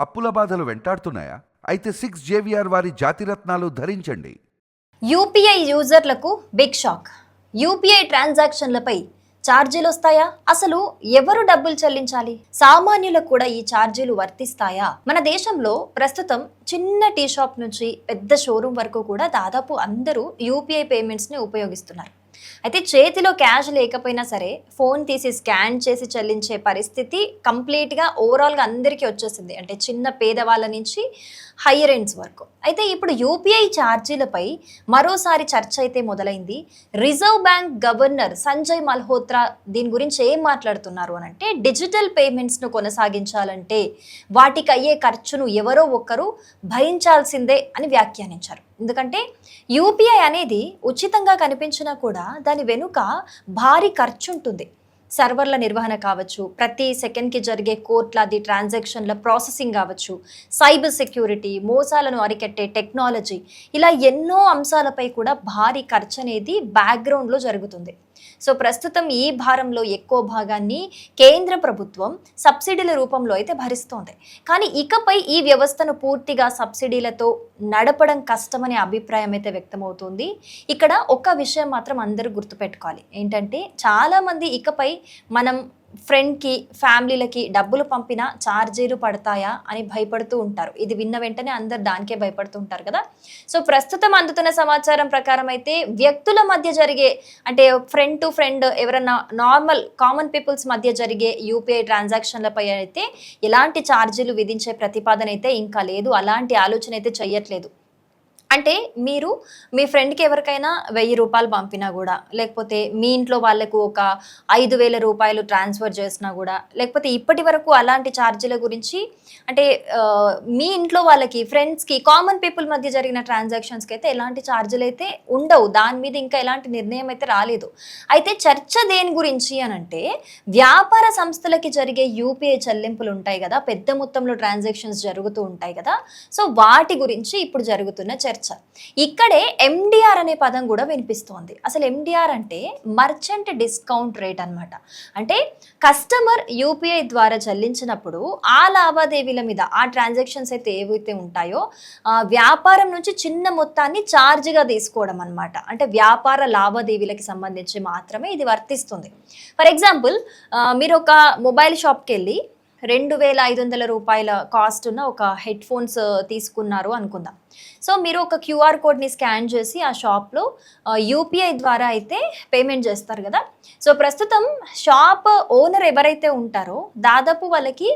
అప్పుల బాధలు వెంటాడుతున్నాయా? అయితే 6 JVR వారి జాతిరత్నాలు ధరించండి. యూపీఐ యూజర్లకు బిగ్ షాక్. యూపీఐ ట్రాన్సాక్షన్లపై ఛార్జీలు వస్తాయా? అసలు ఎవరు డబ్బులు చెల్లించాలి? సామాన్యులకు కూడా ఈ ఛార్జీలు వర్తిస్తాయా? మన దేశంలో ప్రస్తుతం చిన్న టీ షాప్ నుంచి పెద్ద షోరూమ్ వరకు కూడా దాదాపు అందరూ యూపీఐ పేమెంట్స్ని ఉపయోగిస్తున్నారు. అయితే చేతిలో క్యాష్ లేకపోయినా సరే ఫోన్ తీసి స్కాన్ చేసి చెల్లించే పరిస్థితి కంప్లీట్గా ఓవరాల్గా అందరికీ వచ్చేసింది. అంటే చిన్న పేదవాళ్ళ నుంచి హైయర్ ఎండ్స్ వరకు. అయితే ఇప్పుడు యూపీఐ ఛార్జీలపై మరోసారి చర్చ అయితే మొదలైంది. Reserve bank governor Sanjay Malhotra దీని గురించి ఏం మాట్లాడుతున్నారు అని అంటే, డిజిటల్ పేమెంట్స్ను కొనసాగించాలంటే వాటికి అయ్యే ఖర్చును ఎవరో ఒక్కరు భరించాల్సిందే అని వ్యాఖ్యానించారు. ఎందుకంటే యూపీఐ అనేది ఉచితంగా కనిపించినా కూడా దాని వెనుక భారీ ఖర్చు ఉంటుంది. సర్వర్ల నిర్వహణ కావచ్చు, ప్రతి సెకండ్కి జరిగే కోట్లాది ట్రాన్సాక్షన్ల ప్రాసెసింగ్ కావచ్చు, సైబర్ సెక్యూరిటీ, మోసాలను అరికట్టే టెక్నాలజీ, ఇలా ఎన్నో అంశాలపై కూడా భారీ ఖర్చు అనేది బ్యాక్గ్రౌండ్లో జరుగుతుంది. సో ప్రస్తుతం ఈ భారంలో ఎక్కువ భాగాన్ని కేంద్ర ప్రభుత్వం సబ్సిడీల రూపంలో అయితే భరిస్తోంది. కానీ ఇకపై ఈ వ్యవస్థను పూర్తిగా సబ్సిడీలతో నడపడం కష్టమనే అభిప్రాయం అయితే వ్యక్తమవుతుంది. ఇక్కడ ఒక విషయం మాత్రం అందరూ గుర్తుపెట్టుకోవాలి. ఏంటంటే చాలామంది ఇకపై మనం ఫ్రెండ్కి, ఫ్యామిలీలకి డబ్బులు పంపినా ఛార్జీలు పడతాయా అని భయపడుతూ ఉంటారు. ఇది విన్న వెంటనే అందరు దానికే భయపడుతూ ఉంటారు కదా. సో ప్రస్తుతం అందుతున్న సమాచారం ప్రకారం అయితే వ్యక్తుల మధ్య జరిగే, అంటే ఫ్రెండ్ టు ఫ్రెండ్ ఎవరన్నా నార్మల్ కామన్ పీపుల్స్ మధ్య జరిగే యూపీఐ ట్రాన్సాక్షన్లపై అయితే ఎలాంటి ఛార్జీలు విధించే ప్రతిపాదన అయితే ఇంకా లేదు. అలాంటి ఆలోచన అయితే చెయ్యట్లేదు. అంటే మీరు మీ ఫ్రెండ్కి ఎవరికైనా 1000 రూపాయలు పంపినా కూడా, లేకపోతే మీ ఇంట్లో వాళ్ళకు ఒక 5000 రూపాయలు ట్రాన్స్ఫర్ చేసినా కూడా, లేకపోతే ఇప్పటి వరకు అలాంటి ఛార్జీల గురించి అంటే మీ ఇంట్లో వాళ్ళకి, ఫ్రెండ్స్కి, కామన్ పీపుల్ మధ్య జరిగిన ట్రాన్సాక్షన్స్కి అయితే ఎలాంటి ఛార్జీలు అయితే ఉండవు. దాని మీద ఇంకా ఎలాంటి నిర్ణయం అయితే రాలేదు. అయితే చర్చ దేని గురించి అని అంటే, వ్యాపార సంస్థలకి జరిగే యూపీఐ చెల్లింపులు ఉంటాయి కదా, పెద్ద మొత్తంలో ట్రాన్సాక్షన్స్ జరుగుతూ ఉంటాయి కదా, సో వాటి గురించి ఇప్పుడు జరుగుతున్న చర్చ. ఇక్కడే ఎండిఆర్ అనే పదం కూడా వినిపిస్తోంది. అసలు ఎండిఆర్ అంటే మర్చెంట్ డిస్కౌంట్ రేట్ అన్నమాట. అంటే కస్టమర్ యూపీఐ ద్వారా చెల్లించినప్పుడు ఆ లావాదేవీల మీద, ఆ ట్రాన్సాక్షన్స్ అయితే ఏవైతే ఉంటాయో వ్యాపారం నుంచి చిన్న మొత్తాన్ని ఛార్జ్గా తీసుకోవడం అన్నమాట. అంటే వ్యాపార లావాదేవీలకి సంబంధించి మాత్రమే ఇది వర్తిస్తుంది. ఫర్ ఎగ్జాంపుల్, మీరు ఒక మొబైల్ షాప్కి వెళ్ళి 2500 రూపాయల కాస్ట్ ఉన్న ఒక హెడ్ ఫోన్స్ తీసుకున్నారు అనుకుందాం. సో మీరు ఒక క్యూఆర్ కోడ్ని స్కాన్ చేసి ఆ షాప్లో యూపీఐ ద్వారా అయితే పేమెంట్ చేస్తారు కదా. సో ప్రస్తుతం షాప్ ఓనర్ ఎవరైతే ఉంటారో దాదాపు వాళ్ళకి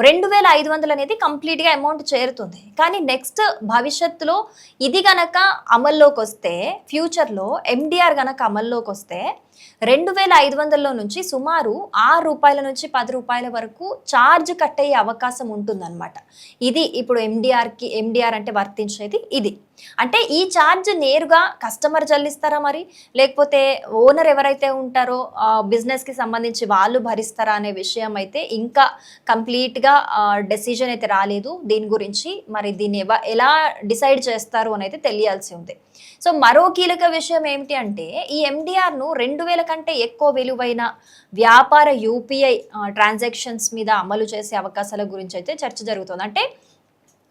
2500 అనేది కంప్లీట్గా అమౌంట్ చేరుతుంది. కానీ నెక్స్ట్ భవిష్యత్తులో ఇది గనక అమల్లోకి వస్తే, ఫ్యూచర్లో ఎండిఆర్ గనక అమల్లోకి వస్తే 2500లో నుంచి సుమారు 6 రూపాయల నుంచి 10 రూపాయల వరకు ఛార్జ్ కట్ అయ్యే అవకాశం ఉంటుందన్నమాట. ఇది ఇప్పుడు ఎండిఆర్ అంటే వర్తించేది ఇది. అంటే ఈ ఛార్జ్ నేరుగా కస్టమర్ చెల్లిస్తారా మరి, లేకపోతే ఓనర్ ఎవరైతే ఉంటారో బిజినెస్కి సంబంధించి వాళ్ళు భరిస్తారా అనే విషయం అయితే ఇంకా కంప్లీట్గా డెసిజన్ అయితే రాలేదు. దీని గురించి మరి దీన్ని ఎలా డిసైడ్ చేస్తారు అని అయితే తెలియాల్సి ఉంది. సో మరో కీలక విషయం ఏమిటి అంటే, ఈ ఎండిఆర్ను 2000 కంటే ఎక్కువ విలువైన వ్యాపార యూపీఐ ట్రాన్సాక్షన్స్ మీద అమలు చేసే అవకాశాల గురించి అయితే చర్చ జరుగుతుంది. అంటే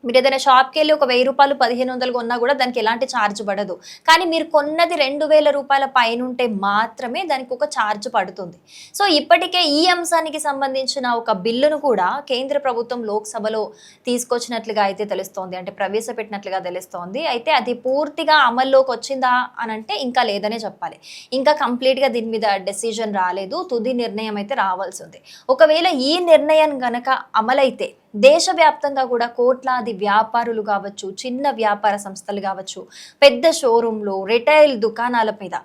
మీరు ఏదైనా షాప్కి వెళ్ళి ఒక 1000 రూపాయలు 1500 కొన్నా కూడా దానికి ఎలాంటి ఛార్జ్ పడదు. కానీ మీరు కొన్నది 2000 రూపాయల పైన ఉంటే మాత్రమే దానికి ఒక ఛార్జ్ పడుతుంది. సో ఇప్పటికే ఈ అంశానికి సంబంధించిన ఒక బిల్లును కూడా కేంద్ర ప్రభుత్వం లోక్సభలో తీసుకొచ్చినట్లుగా అయితే తెలుస్తోంది, అంటే ప్రవేశపెట్టినట్లుగా తెలుస్తోంది. అయితే అది పూర్తిగా అమల్లోకి వచ్చిందా అని అంటే ఇంకా లేదనే చెప్పాలి. ఇంకా కంప్లీట్గా దీని మీద డెసిజన్ రాలేదు, తుది నిర్ణయం అయితే రావాల్సి ఉంది. ఒకవేళ ఈ నిర్ణయం గనక అమలైతే దేశవ్యాప్తంగా కూడా కోట్లాది వ్యాపారులు కావచ్చు, చిన్న వ్యాపార సంస్థలు కావచ్చు, పెద్ద షోరూంలు, రిటైల్ దుకాణాల మీద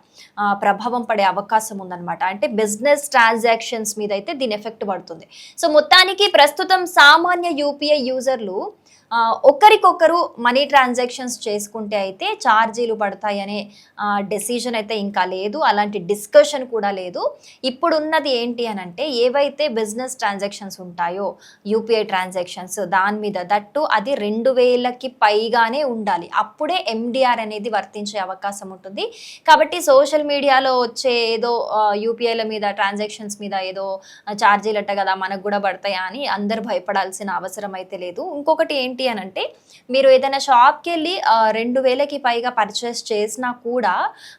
ప్రభావం పడే అవకాశం ఉందన్నమాట. అంటే బిజినెస్ ట్రాన్సాక్షన్స్ మీద అయితే దీని ఎఫెక్ట్ పడుతుంది. సో మొత్తానికి ప్రస్తుతం సామాన్య యూపీఐ యూజర్లు ఒకరికొకరు మనీ ట్రాన్సాక్షన్స్ చేసుకుంటే అయితే ఛార్జీలు పడతాయనే డెసిషన్ అయితే ఇంకా లేదు, అలాంటి డిస్కషన్ కూడా లేదు. ఇప్పుడున్నది ఏంటి అని అంటే ఏవైతే బిజినెస్ ట్రాన్సాక్షన్స్ ఉంటాయో యూపీఐ ట్రాన్సాక్షన్స్ దాని మీద దట్టు అది 2000కి పైగానే ఉండాలి, అప్పుడే ఎండిఆర్ అనేది వర్తించే అవకాశం ఉంటుంది. కాబట్టి సోషల్ మీడియాలో వచ్చే ఏదో యూపీఐల మీద ట్రాన్సాక్షన్స్ మీద ఏదో ఛార్జీలట కదా మనకు కూడా పడతాయా అని అందరు భయపడాల్సిన అవసరం అయితే లేదు. ఇంకొకటి ఏంటి అని అంటే మీరు ఏదైనా షాప్కి వెళ్ళి 2000కి పైగా పర్చేస్ చేసినా కూడా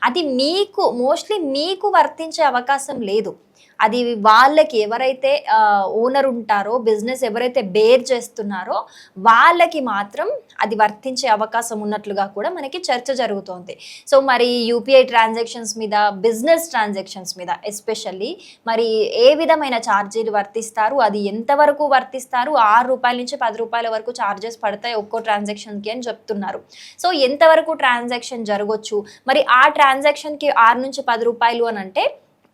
అది మీకు మోస్ట్లీ మీకు వర్తించే అవకాశం లేదు. అది వాళ్ళకి ఎవరైతే ఓనర్ ఉంటారో బిజినెస్ ఎవరైతే బేర్ చేస్తున్నారో వాళ్ళకి మాత్రం అది వర్తించే అవకాశం ఉన్నట్లుగా కూడా మనకి చర్చ జరుగుతోంది. సో మరి యూపీఐ ట్రాన్సాక్షన్స్ మీద బిజినెస్ ట్రాన్సాక్షన్స్ మీద ఎస్పెషల్లీ మరి ఏ విధమైన ఛార్జీలు వర్తిస్తారు, అది ఎంతవరకు వర్తిస్తారు, ₹6 నుంచి ₹10 వరకు ఛార్జెస్ పడతాయి ఒక్కో ట్రాన్సాక్షన్కి అని చెప్తున్నారు. సో ఎంతవరకు ట్రాన్సాక్షన్ జరగవచ్చు, మరి ఆ ట్రాన్సాక్షన్కి ₹6 నుంచి ₹10 అని అంటే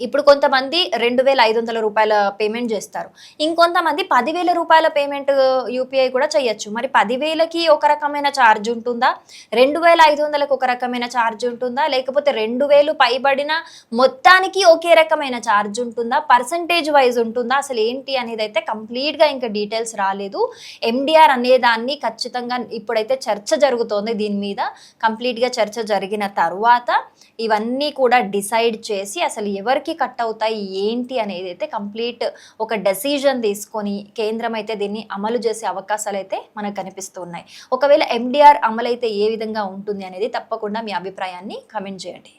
ఇప్పుడు కొంతమంది ₹2,500 పేమెంట్ చేస్తారు, ఇంకొంతమంది ₹10,000 పేమెంట్ యూపీఐ కూడా చేయొచ్చు. మరి 10,000కి ఒక రకమైన ఛార్జ్ ఉంటుందా, 2,500కి ఒక రకమైన ఛార్జ్ ఉంటుందా, లేకపోతే 2,000 పైబడిన మొత్తానికి ఒకే రకమైన ఛార్జ్ ఉంటుందా, పర్సంటేజ్ వైజ్ ఉంటుందా, అసలు ఏంటి అనేది అయితే కంప్లీట్గా ఇంకా డీటెయిల్స్ రాలేదు. ఎండిఆర్ అనేదాన్ని ఖచ్చితంగా ఇప్పుడైతే చర్చ జరుగుతోంది, దీని మీద కంప్లీట్గా చర్చ జరిగిన తర్వాత ఇవన్నీ కూడా డిసైడ్ చేసి అసలు ఎవరికి కట్ అవుతాయి ఏంటి అనేది అయితే కంప్లీట్ ఒక డెసిజన్ తీసుకొని కేంద్రం అయితే దీన్ని అమలు చేసే అవకాశాలు అయితే మనకు కనిపిస్తూ ఉన్నాయి. ఒకవేళ ఎండిఆర్ అమలైతే ఏ విధంగా ఉంటుంది అనేది తప్పకుండా మీ అభిప్రాయాన్ని కమెంట్ చేయండి.